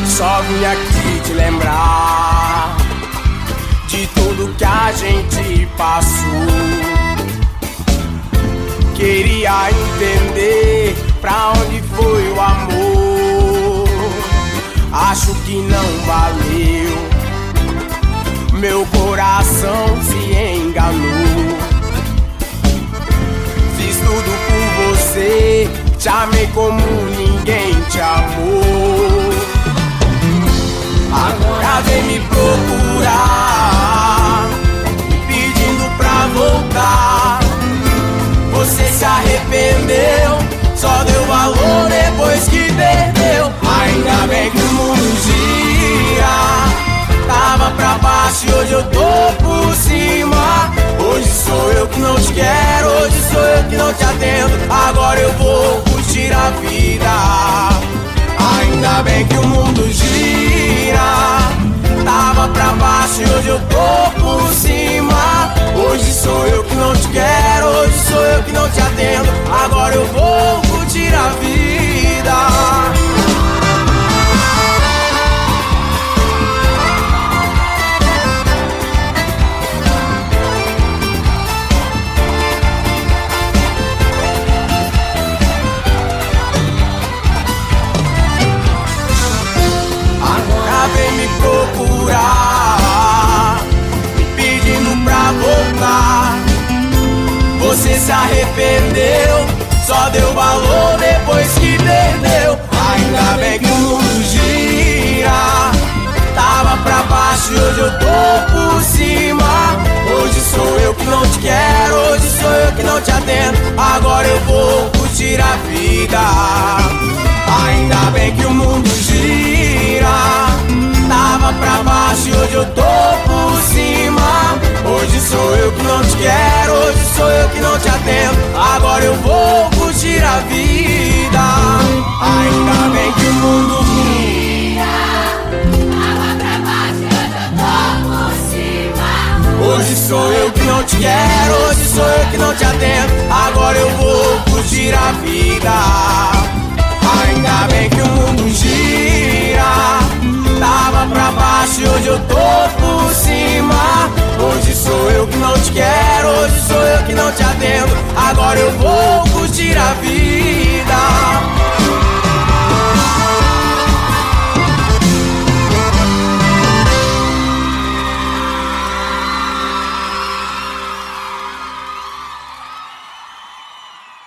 Só vim aqui te lembrar de tudo que a gente passou. Queria entender pra onde foi o amor. Acho que não valeu. Meu coração se enganou. Fiz tudo por você, te amei como ninguém te amou. Agora vem me procurar, pedindo pra voltar. Você se arrependeu, só deu valor depois que perdeu. Ainda bem que o mundo gira, tava pra baixo e hoje eu tô por cima. Hoje sou eu que não te quero, hoje sou eu que não te atendo. Agora eu vou curtir a vida. Ainda bem que o mundo gira, tava pra baixo e hoje eu tô por cima. Hoje sou eu que não te quero, hoje sou eu que não te atendo. Agora eu vou curtir a vida. Vem me procurar, me pedindo pra voltar. Você se arrependeu, só deu valor depois que perdeu. Ainda bem que o mundo gira, tava pra baixo e hoje eu tô por cima. Hoje sou eu que não te quero, hoje sou eu que não te atendo. Agora eu vou curtir a vida. Ainda bem que o mundo gira, tava pra baixo e hoje eu tô por cima. Hoje sou eu que não te quero, hoje sou eu que não te atendo. Agora eu vou curtir a vida. Ainda bem que o mundo gira, tava pra baixo e hoje eu tô por cima. Hoje sou eu que não te quero, hoje sou eu que não te atendo. Agora eu vou curtir a vida. Ainda bem que o mundo gira, tava pra baixo e hoje eu tô por cima. Hoje sou eu que não te quero, hoje sou eu que não te atendo. Agora eu vou curtir a vida.